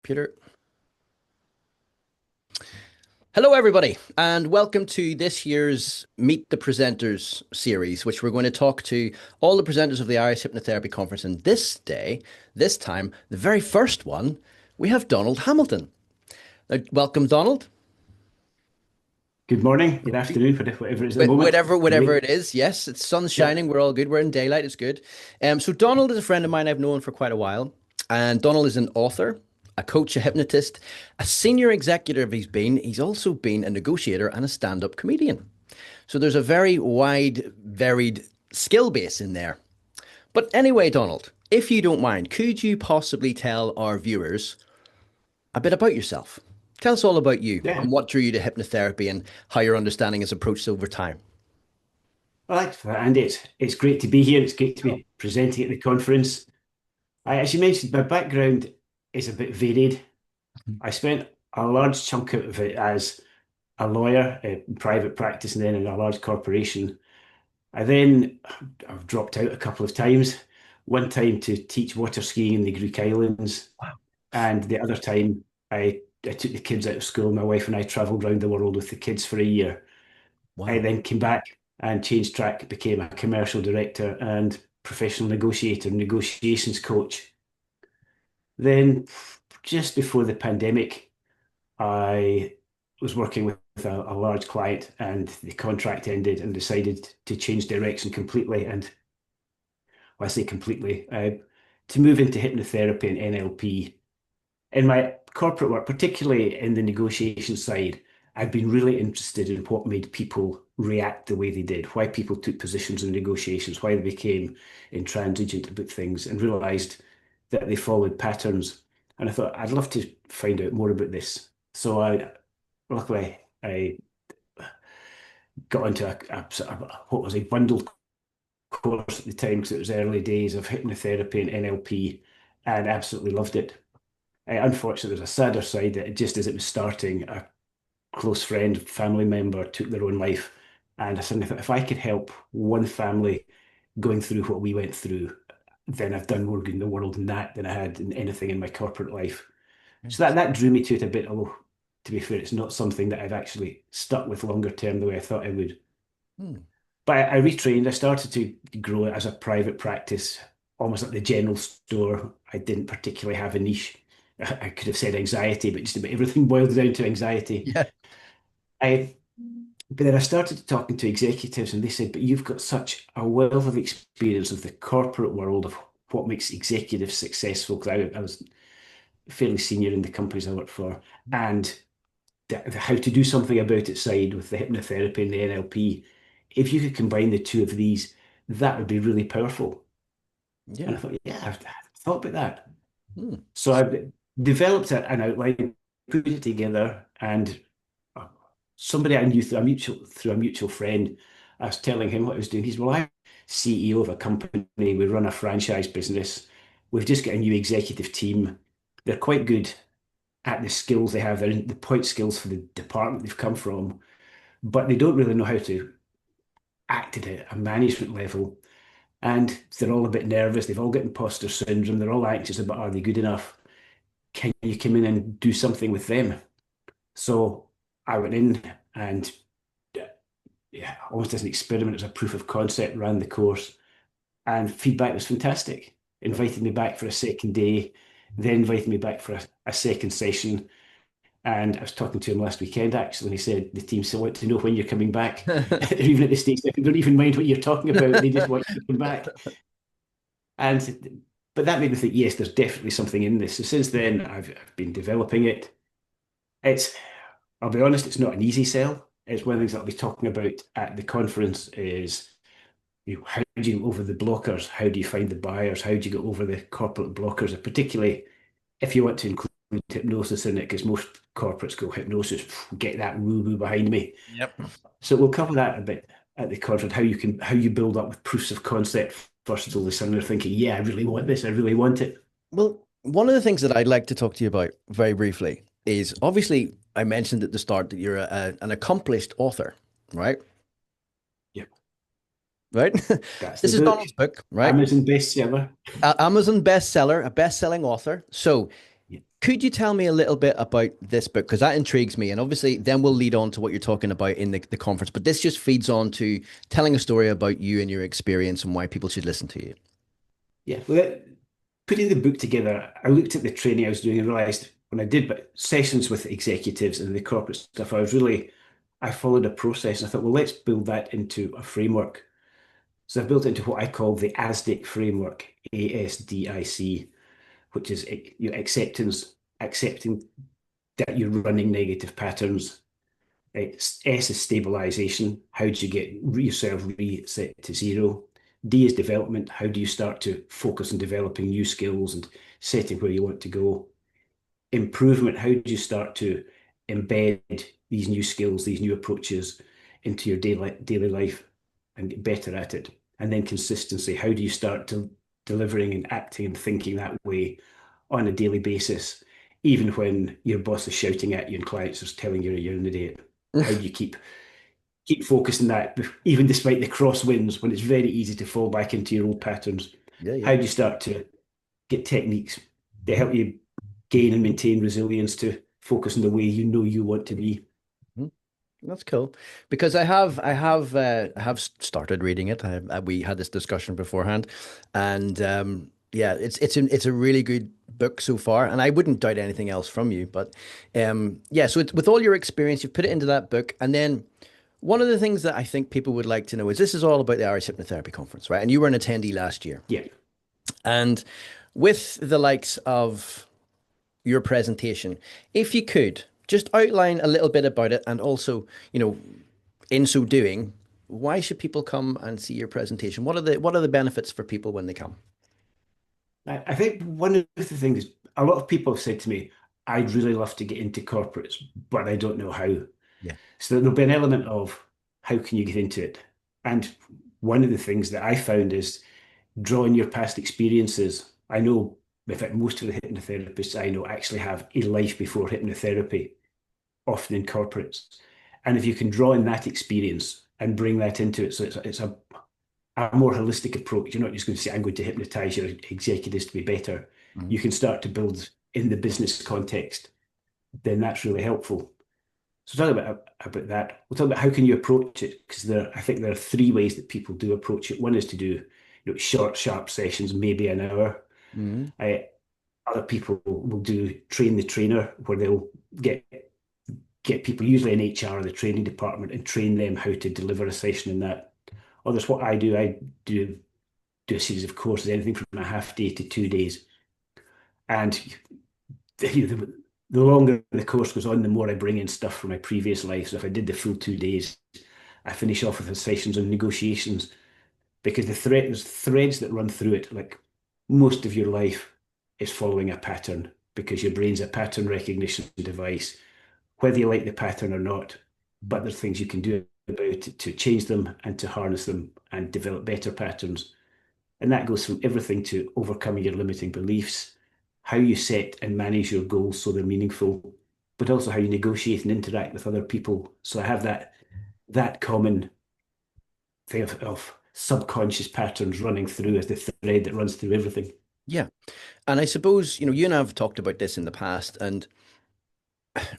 Peter. Hello, everybody, and welcome to this year's Meet the Presenters series, which we're going to talk to all the presenters of the Irish Hypnotherapy Conference. And this time, the very first one, we have Donald Hamilton. Welcome, Donald. Good morning, good afternoon, whatever it is at the moment. Whatever Great. it is, yes, it's sun Yep. shining. We're all good. We're in daylight. It's good. So Donald is a friend of mine. I've known for quite a while, and Donald is an author, a coach, a hypnotist, a senior executive. He's also been a negotiator and a stand-up comedian. So there's a very wide, varied skill base in there. But anyway, Donald, if you don't mind, could you possibly tell our viewers a bit about yourself? Tell us all about you Yeah. and what drew you to hypnotherapy and how your understanding has approached over time. Well, thanks for that, Andy. It's great to be here. It's great to Oh. be presenting at the conference. As you mentioned, my background is a bit varied. I spent a large chunk of it as a lawyer in private practice and then in a large corporation. I've dropped out a couple of times. One time to teach water skiing in the Greek islands, Wow. and the other time I took the kids out of school. My wife and I travelled around the world with the kids for a year. I Wow. then came back and changed track, became a commercial director and professional negotiator, negotiations coach. Then, just before the pandemic, I was working with a large client and the contract ended and decided to change direction completely. And when I say completely, to move into hypnotherapy and NLP. In my corporate work, particularly in the negotiation side, I've been really interested in what made people react the way they did, why people took positions in negotiations, why they became intransigent about things, and realized that they followed patterns. And I thought, I'd love to find out more about this. Luckily, I got into what was a bundled course at the time because it was early days of hypnotherapy and NLP, and absolutely loved it. Unfortunately, there's a sadder side that just as it was starting, a close friend, family member took their own life. And I suddenly thought, if I could help one family going through what we went through, then I've done more good in the world in that than I had in anything in my corporate life. So that drew me to it a bit, although to be fair, it's not something that I've actually stuck with longer term the way I thought I would. Hmm. But I retrained. I started to grow it as a private practice, almost like the general store. I didn't particularly have a niche. I could have said anxiety, but just about everything boiled down to anxiety. Yeah. I, but then I started talking to executives, and they said, "But you've got such a wealth of experience of the corporate world of what makes executives successful." Because I was fairly senior in the companies I worked for, and how to do something about it side with the hypnotherapy and the NLP. If you could combine the two of these, that would be really powerful. And I Yeah. thought, yeah, I've thought about that. Hmm. So I've developed an outline, put it together, and uh, somebody I knew through a mutual friend, I was telling him what I was doing. He's, well, I'm CEO of a company. We run a franchise business. We've just got a new executive team. They're quite good at the skills they have. They're in the point skills for the department they've come from, but they don't really know how to act at a management level. And they're all a bit nervous. They've all got imposter syndrome. They're all anxious about, are they good enough? Can you come in and do something with them? So I went in and yeah, almost as an experiment, as a proof of concept, ran the course, and feedback was fantastic. Invited me back for a second day, then invited me back for a second session. And I was talking to him last weekend actually, and he said the team still want to know when you're coming back. They're even at the stage they don't even mind what you're talking about; they just want you to come back. And but that made me think, yes, there's definitely something in this. So since then, I've been developing it. It's, I'll be honest, it's not an easy sell. It's one of the things that I'll be talking about at the conference is, how do you go over the blockers? How do you find the buyers? How do you get over the corporate blockers? And particularly if you want to include hypnosis in it, because most corporates go hypnosis, get that woo-woo behind me. Yep. So we'll cover that a bit at the conference, how you build up with proofs of concept first until the suddenly they're thinking, yeah, I really want this, I really want it. Well, one of the things that I'd like to talk to you about very briefly is obviously I mentioned at the start that you're an accomplished author, right? Yeah, Right? that's the This is book. Donald's book, right? Amazon bestseller. Amazon bestseller, a best-selling author. So Yeah. Could you tell me a little bit about this book? Because that intrigues me. And obviously, then we'll lead on to what you're talking about in the conference. But this just feeds on to telling a story about you and your experience and why people should listen to you. Yeah, well, putting the book together, I looked at the training I was doing and realized when I did but sessions with executives and the corporate stuff, I followed a process. And I thought, well, let's build that into a framework. So I've built it into what I call the ASDIC framework, ASDIC, which is accepting that you're running negative patterns. S is stabilization. How do you get yourself reset to zero? D is development. How do you start to focus on developing new skills and setting where you want to go? Improvement. How do you start to embed these new skills, these new approaches into your daily life and get better at it? And then consistency. How do you start to delivering and acting and thinking that way on a daily basis, even when your boss is shouting at you and clients are telling you you're an idiot? How do you keep focusing that, even despite the crosswinds, when it's very easy to fall back into your old patterns? Yeah, How yeah. do you start to get techniques to help you gain and maintain resilience to focus on the way you know you want to be? Mhm. That's cool because I have started reading it. We had this discussion beforehand, and yeah, it's a really good book so far, and I wouldn't doubt anything else from you. But yeah, so with all your experience, you've put it into that book, and then one of the things that I think people would like to know is this is all about the Irish Hypnotherapy Conference, right? And you were an attendee last year, Yeah. and with the likes of your presentation, if you could just outline a little bit about it, and also, you know, in so doing, why should people come and see your presentation? What are the benefits for people when they come? I think one of the things a lot of people have said to me, I'd really love to get into corporates, but I don't know how. Yeah. So there'll be an element of how can you get into it? And one of the things that I found is drawing your past experiences. I know, in fact, most of the hypnotherapists I know actually have a life before hypnotherapy, often in corporates. And if you can draw in that experience and bring that into it, so it's a more holistic approach. You're not just going to say, I'm going to hypnotize your executives to be better. Mhm. You can start to build in the business context, then that's really helpful. So talk about that. We'll talk about how can you approach it, because I think there are three ways that people do approach it. One is to do short, sharp sessions, maybe an hour. Mhm. I, Other people will do train the trainer, where they'll get get people, usually in HR or the training department, and train them how to deliver a session in that. Others, what I do a series of courses, anything from a half day to 2 days. And the longer the course goes on, the more I bring in stuff from my previous life. So if I did the full 2 days, I finish off with the sessions on negotiations, because there's threads that run through it. Like most of your life is following a pattern, because your brain's a pattern recognition device, whether you like the pattern or not. But there's things you can do about it to change them and to harness them and develop better patterns. And that goes from everything to overcoming your limiting beliefs, how you set and manage your goals so they're meaningful, but also how you negotiate and interact with other people. So I have that common thing of subconscious patterns running through as the thread that runs through everything. Yeah. And I suppose, you and I have talked about this in the past, and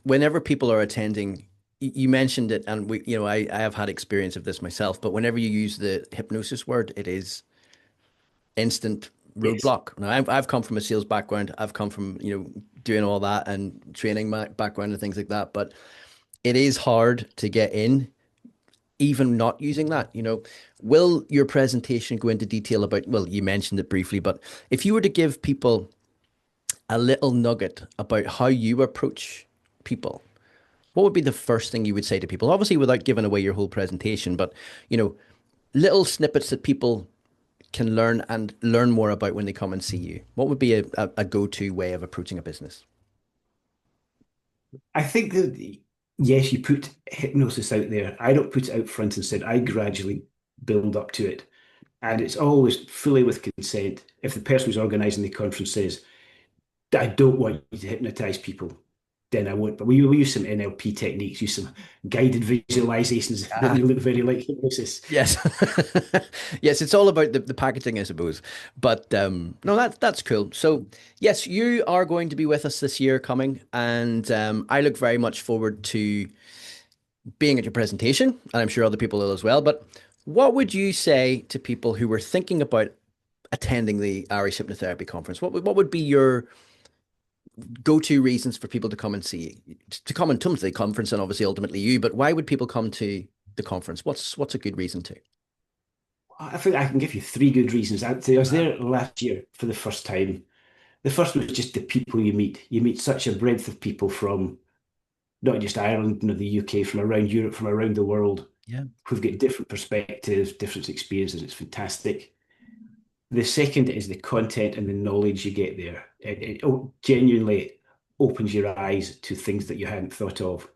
whenever people are attending, you mentioned it, and I have had experience of this myself, but whenever you use the hypnosis word, it is instant Yes. roadblock. Now, I've come from a sales background. I've come from, doing all that and training my background and things like that, but it is hard to get in, even not using that. Will your presentation go into detail about, well, you mentioned it briefly, but if you were to give people a little nugget about how you approach people, what would be the first thing you would say to people? Obviously, without giving away your whole presentation, but you know, little snippets that people can learn and learn more about when they come and see you. What would be a go-to way of approaching a business? I think that, yes, you put hypnosis out there. I don't put it out front and said, I gradually build up to it. And it's always fully with consent. If the person who's organizing the conference says, I don't want you to hypnotize people, then I won't. But we use some NLP techniques, use some guided visualizations that Ah, may look very like hypnosis. yes. Yes, it's all about the packaging, I suppose. But no, that's cool. So yes, you are going to be with us this year coming, and I look very much forward to being at your presentation, and I'm sure other people will as well. But what would you say to people who were thinking about attending the Irish Hypnotherapy Conference? What would be your go-to reasons for people to come and see to come and come to the conference, and obviously ultimately you, but why would people come to the conference? What's a good reason to? I think I can give you three good reasons. I was Uh, there last year for the first time. The first was just the people you meet. You meet such a breadth of people from not just Ireland, the UK, from around Europe, from around the world, yeah, who've got different perspectives, different experiences. It's fantastic. The second is the content and the knowledge you get there. It genuinely opens your eyes to things that you hadn't thought of.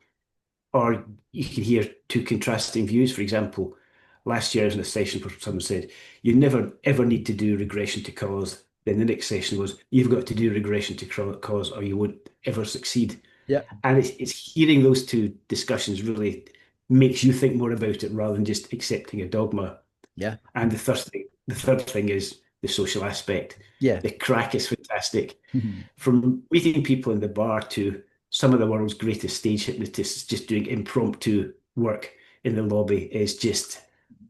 Or you can hear two contrasting views. For example, last year I was in a session where someone said, you never ever need to do regression to cause. Then the next session was, you've got to do regression to cause or you won't ever succeed. yeah, And it's hearing those two discussions really makes you think more about it rather than just accepting a dogma. yeah, And the third thing is the social aspect. yeah. The crack is fantastic. Mhm. From meeting people in the bar to some of the world's greatest stage hypnotists just doing impromptu work in the lobby is just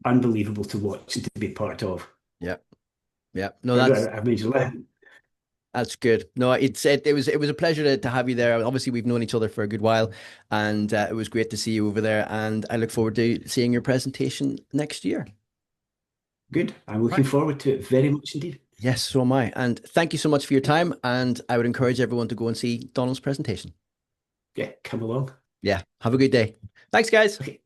unbelievable to watch and to be part of. Yeah, yeah. No, I mean, that's good. No, it was a pleasure to have you there. Obviously, we've known each other for a good while, and it was great to see you over there. And I look forward to seeing your presentation next year. good. I'm looking Right. forward to it very much indeed. Yes, so am I. And thank you so much for your time. And I would encourage everyone to go and see Donald's presentation. Yeah, come along. Yeah. Have a good day. Thanks, guys. Okay.